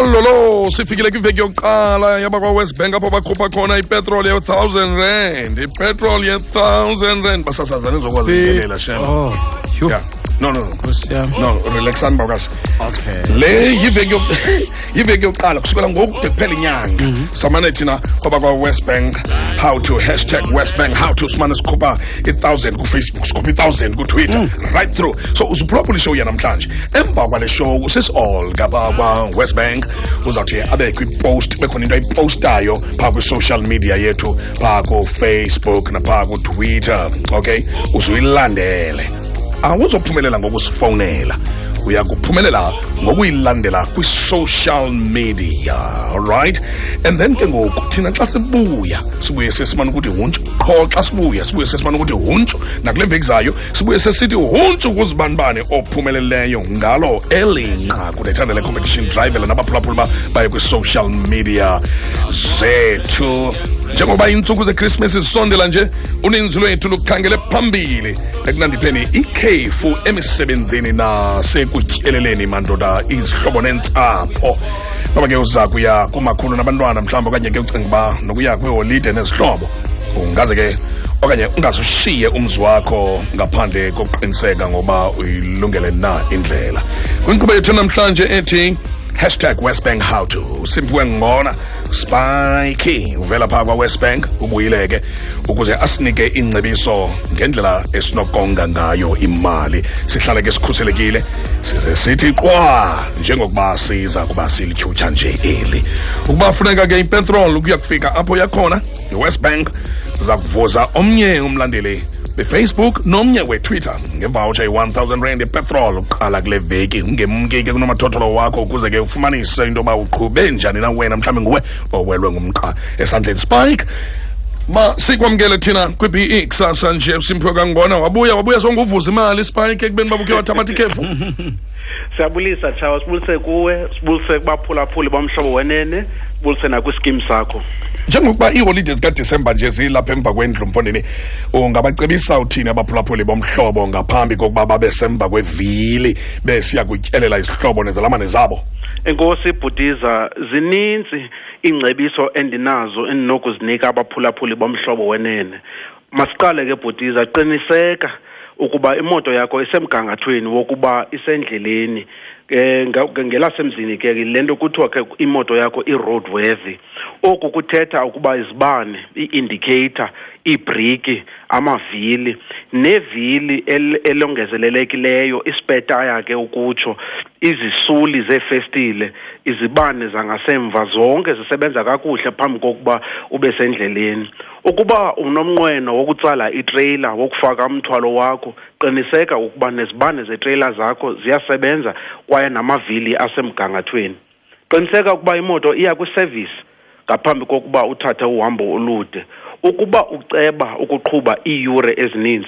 Lolo sifikile kwiveki yokuqala yabakwa West Bank apho bakhupha khona ipetrol ye-1,000 rand. Ipetrol ye-1,000 rand basasazana ezokwazi ukuyelela shem. Yeah. No, relaxani bawukazi. Okay. Le yiveki yokuqala kusukela ngoku de kuphela inyanga. Samane thina kwabakwa West Bank how to #WestBank how to simane sikhupha 1,000 ku Facebook, sikhupha 1,000 ku Twitter, right through. So usuproperly show ya namhlanje. Emva kwale show usis all ngaba West Bank uzathi abe kwi-post bekhona into ayipostayo phaa kwi-social media yethu phaa ku Facebook naphaa ku Twitter, okay? Uzuyilandele. Awuzophumelela ngokusifonela, uyakuphumelela ngokuyilandela kwi-social media, alright? And then ke ngoku thina xa sibuye sesimane ukuthi huntshu, qho xa sibuye sesimane ukuthi huntshu, nakule veki zayo sibuye sesithi huntshu kuzibanibane ophumeleleyo ngalo elinqa kunethandele competition drive nabaphulaphula baye kwi-social media zethu. Njengoba iintsuku ze-Christmas zisondela nje, uninzi lwethu lukhangele phambili ekunandipheni ikhefu emisebenzini nasekutyeleleni mandoda izihlobo nentsapho. Noba ke uza kuya kumakhulu nabantwana mhlawumbi okanye ke ucinga uba nokuya kwiholide nezihlobo, ungaze ke okanye ungazushiye umzi wakho ngaphandle kokuqiniseka ngoba uyilungele na indlela. Kwinkqubo yethu namhlanje ethi #WestBank how to simphiwe ngona Spikey uvela phaa kwa-West Bank ubuyileke ukuze asinike ingcebiso ngendlela esinokonga ngayo imali, sihlale ke sikhuselekile, size sithi qwa njengokuba siza kuba silityhutyha nje eli. Ukuba funeka ke ipetrol ukuya kufika apho yakhona i-West Bank uza kuvuza omnye umlandeli beFacebook nomnye weTwitter ngevoucher i-1,000 rand yepetrol uqala kule veki. Ungemke ke kunomathotholo wakho ukuze ke ufumanise into yoba uqhube njani na wena mhlawumbi nguwe owelwe ngumqa esandleni. Spike sikwamkele thina kwi-BE kusasa nje uSimphiwe kangona wabuya songuvuza imali Spike ekubeni babukhe wathabatha ikhefu. Siyabulisa Chawa, sibulise kuwe, sibulise kubaphulaphuli bomhlobo wenene, sibulise nakwiskimu sakho. Njengokuba iiholidays kaDisemba nje zilapha emva kwendlu Mfondini, ungabacebisa uthini abaphulaphuli bomhlobo ngaphambi kokuba babe semva kwevili besiya kutyelela izihlobo nezalamane zabo? Enkosi Bhudiza, zininzi ingcebiso endinazo endinokuzinika abaphulaphuli bomhlobo wenene. Masiqale ke Bhudiza, qiniseka ukuba imoto yakho isemgangathweni wokuba isendleleni. Ngelasemzini ke lento kuthiwa ke imoto yakho i-roadworthy. Oku kuthetha ukuba izibane, i-indicator, ibriki, amavili nevili elongezelelekileyo, ispare tire ke ukutsho, izisuli zeefestile, izibane zangasemva zonke zisebenza kakuhle phambi kokuba ube sendleleni. Ukuba unomnqweno wokutsala itrailer wokufaka umthwalo wakho, qiniseka ukuba nezibane zetrailer zakho ziyasebenza kwaye namavili asemgangathweni. Qiniseka ukuba imoto iya kwiservice ngaphambi kokuba uthathe uhambo olude. Ukuba uceba ukuqhuba iiyure ezininzi,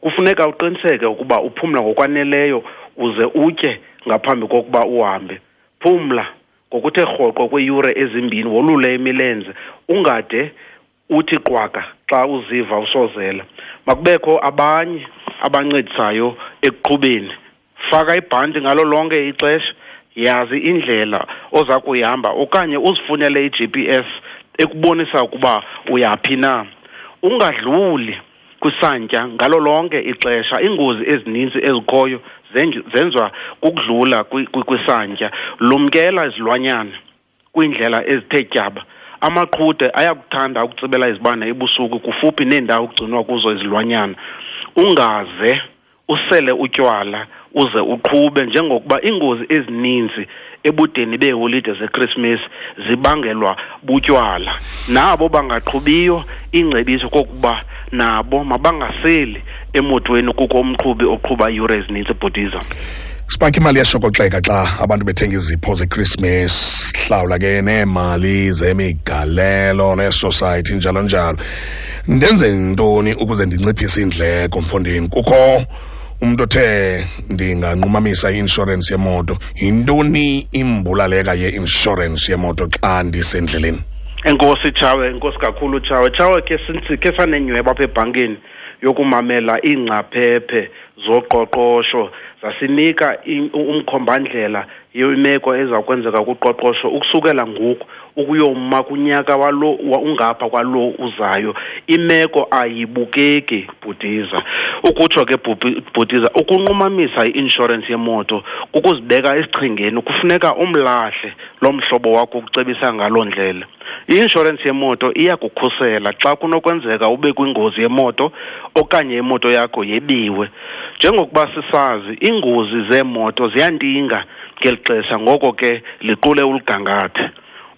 kufuneka uqiniseke ukuba uphumla ngokwaneleyo uze utye ngaphambi kokuba uhambe. Phumla ngokuthe rhoqo kweeyure ezimbini, wolule imilenze, ungade uthi qwaka xa uziva usozela. Makubekho abanye abancedisayo ekuqhubeni. Faka ibhanti ngalo lonke ixesha, yazi indlela oza kuyihamba okanye uzifunele i-GPS ekubonisa ukuba uyaphi na. Ungadluli kwisantya ngalo lonke ixesha. Iingozi ezininzi ezikhoyo zenziwa kukudlula kwisantya. Lumkela izilwanyana kwiindlela ezithe tyaba. Amaqhude ayakuthanda ukutsibela izibane ebusuku kufuphi neendawo kugcinwa kuzo izilwanyana. Ungaze usele utywala uze uqhube, njengokuba iingozi ezininzi ebudeni beeholide zeChristmas zibangelwa butywala. Nabo bangaqhubiyo, ingcebiso kokuba nabo mabangaseli emotweni kukho umqhubi oqhuba iiyure ezininzi Bhudiza. Spike, imali yashokoxeka xa abantu bethenga izipho zeChristmas, hlawula ke neemali zemigalelo ne-society njalo njalo. Ndenze ntoni ukuze ndinciphise iindleko Mfondini? Kukho umuntu othe ndinganqumamisa i-insurance yemoto. Yintoni imbulaleka ye-insurance yemoto xa ndisendleleni? Enkosi Chawe, enkosi kakhulu Chawe ke sanenyweba apha ebhankini yokumamela iingcaphephe zoqoqosho zasinika umkhombandlela yemeko ezakwenzeka kuqoqosho ukusukela ngoku ukuyoma kunyaka ungapha kwalo uzayo. Imeko ayibukeki Bhutiza. Ukutsho ke Bhutiza, ukunqumamisa i-insurance yemoto kukuzibeka esichengeni. Kufuneka umlahle lo mhlobo wakho ukucebisa ngaloo ndlela. I-insurance yemoto iyakukhusela xa kunokwenzeka ube kwingozi yemoto okanye imoto yakho yebiwe. Njengokuba sisazi, iingozi zeemoto ziyantinga ngeli xesha, ngoko ke liqule uligangathe.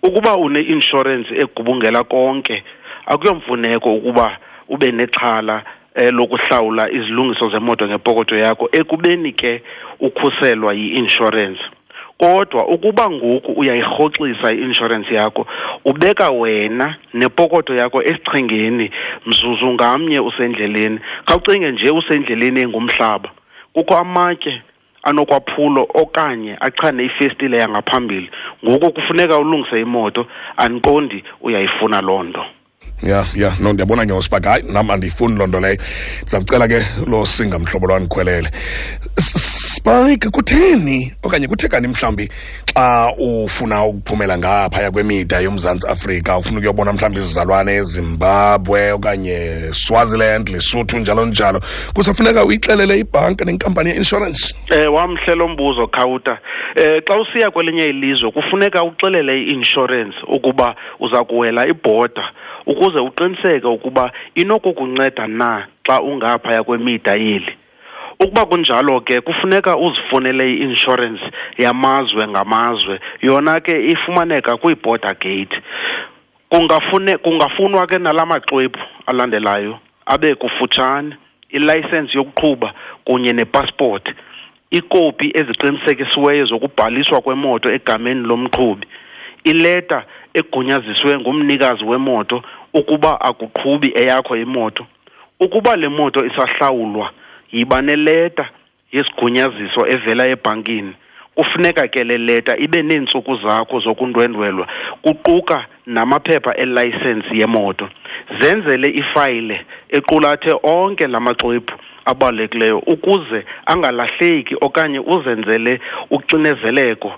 Ukuba une-insurance egubungela konke, akuyomfuneko ukuba ube nexhala lokuhlawula izilungiso zemoto ngepokotho yakho ekubeni ke ukhuselwa yi-insurance. Kodwa ukuba ngoku uyayirhoxisa i-insurance yakho, ubeka wena nepokotho yakho esichengeni mzuzu ngamnye usendleleni. Khawucinge nje usendleleni engumhlaba, kukho amatye anokwaphulo okanye achane ifestile yangaphambili. Ngoku kufuneka ulungise imoto, andiqondi uyayifuna loo nto. Yeah, no, ndiyabona nyosi, but hayi nam andiyifuni loo nto leyo. Ndizawucela ke lo singa mhlobo lwam ndikhwelele. Spike, kutheni okanye kuthekani mhlawumbi xa ufuna ukuphumela ngaphaya kwemida yoMzantsi Afrika, ufuna ukuyobona mhlawumbi izizalwane eZimbabwe okanye Swaziland, Lesotho njalo njalo, kusafuneka uyixelele ibhanka nenkampani ye-insurance? Wamhle lo mbuzo Khawuta. Xa usiya kwelinye ilizwe kufuneka uxelele i-insurance ukuba uza kuwela ibhoda ukuze uqiniseke ukuba inokukunceda na xa ungaphaya kwemida yeli. Ukuba kunjalo ke kufuneka uzifunele i-insurance yamazwe ngamazwe, yona ke ifumaneka kwi-border gate. Kungafunwa ke nalamaxwebhu alandelayo abe kufutshane: ilicense yokuqhuba kunye nepassport, ikopi eziqinisekisiweyo zokubhaliswa kwemoto egameni lomqhubi, ileta egunyaziswe ngumnikazi wemoto ukuba akuqhubi eyakho imoto. Ukuba le moto isahlawulwa, yiba neleta yesigunyaziso evela ebhankini. Kufuneka ke le leta ibe neentsuku zakho zokundwendwelwa, kuquka namaphepha elicense yemoto. Zenzele ifayile equlathe onke la maxwebhu abalulekileyo ukuze angalahleki okanye uzenzele ucinezeleko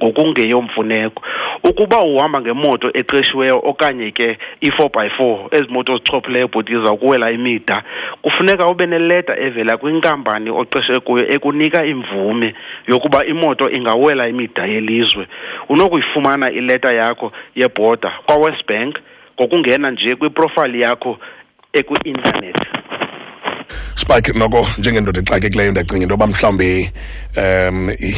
ngokungeyomfuneko. Ukuba uhamba ngemoto eqeshiweyo okanye ke i-4x4, ezi moto zichophileyo Bhutiza ukuwela imida, kufuneka ube neleta evela kwinkampani oqeshe kuyo ekunika imvume yokuba imoto ingawela imida yelizwe. Unokuyifumana ileta yakho yebhoda kwa-West Bank ngokungena nje kwiprofile yakho ekwi-internet. Spike, noko njengendoda exakekileyo ndacinga into yoba mhlawumbi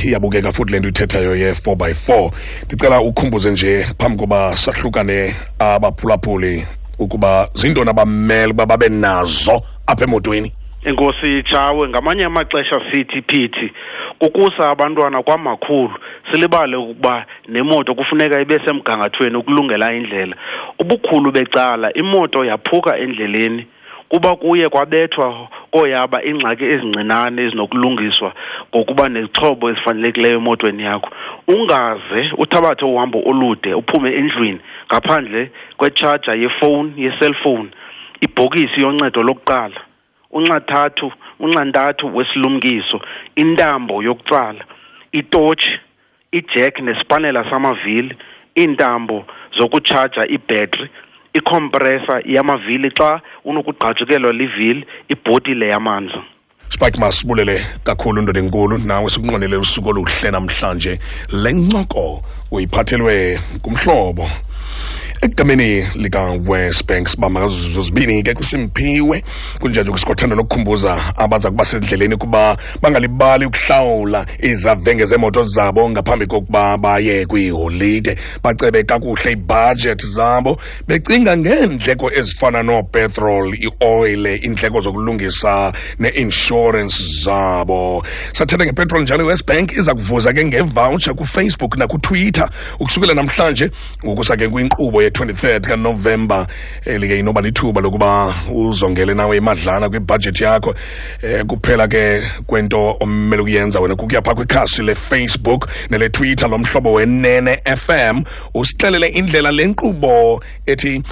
iyabukeka futhi le nto ithethayo ye-4x4. Ndicela ukhumbuze nje phambi koba sahlukane abaphulaphuli ukuba zintoni abamele uba babe nazo apha emotweni. Enkosi Tshawe, ngamanye amaxesha sithi phithi kukusa abantwana kwamakhulu, silibale ukuba nemoto kufuneka ibe semgangathweni ukulungela indlela. Ubukhulu becala imoto yaphuka endleleni, kuba kuye kwabethwa koyaba ingxaki ezincinane ezinokulungiswa ngokuba nezixhobo ezifanelekileyo emotweni yakho. Ungaze uthabathe uhambo olude uphume endlwini ngaphandle kwetshaja yefowuni, ye-cellphone, ibhokisi yoncedo lokuqala, unxantathu wesilumkiso, intambo yokutsala, itotshi, ijack nespanela samavili, iintambo zokutshaja ibhetri, ikompresa yamavili xa unokugqajukelwa livili, ibhotile yamanzi. Spike, masibulele kakhulu ndoda enkulu, nawe sikunqwenele usuku oluhle namhlanje. Le ncoko uyiphathelwe kumhlobo egameni lika-West Bank. Sibamba zozibini ke kuSimphiwe kunjalo kusikothanda nokukhumbuza abaza kuba sendleleni kuba bangalibali ukuhlawula izavenge zemoto zabo ngaphambi kokuba baye kwiholide, bacebe kakuhle ibudget zabo becinga ngeendleko ezifana noopetrol, ioil, iindleko zokulungisa ne-insurance zabo. Sathetha ngepetrol njalo iWest Bank iza kuvuza ke ngevoucher kuFacebook nakuTwitter ukusukela namhlanje, ngokusa ke kwinkqubo nge-23 kaNovemba elike inoba lithuba lokuba uzongele nawe imadlana kwibudget yakho. Kuphela ke kwento omele ukuyenza wena kukuya phaa kwikhasi leFacebook nele-Twitter lomhlobo wenene FM usixelele indlela lenkqubo ethi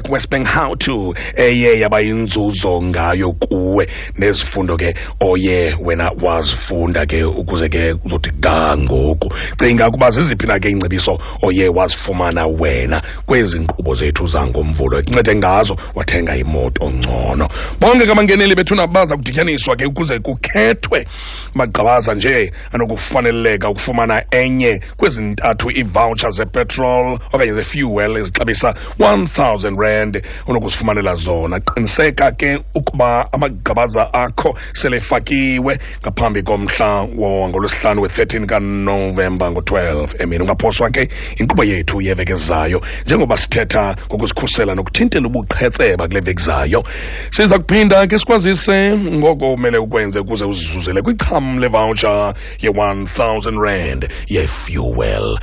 #WestBank How To eye yaba yinzuzo ngayo kuwe nezifundo ke oye wena wazifunda ke ukuze ke uzothi ga ngoku. Cinga ukuba ziziphi na ke ingcebiso oye wazifumana wena kwezi nkqubo zethu zangomvulo ekuncede ngazo wathenga imoto ngcono. Bonke kamangeneli bethu nabaza kudityaniswa ke ukuze kukhethwe magqabaza nje anokufaneleka ukufumana enye kwezi ntathu ivoucher zepetrol okanye zefuel ezixabisa 1,000 rand onokuzifumanela zona. Qiniseka ke ukuba amagqabaza akho selefakiwe ngaphambi komhla ngolwesihlanu we-13 kaNovemba ngo-12 emini. Ungaphoswa ke inkqubo yethu yeveki ezayo njengoba sithetha ngokuzikhusela nokuthintela ubuqhetseba kule veki zayo. Siza kuphinda ke sikwazise ngoko umele ukwenze ukuze uzizuzele kwicham levoucher ye-1,000 rand yefuel.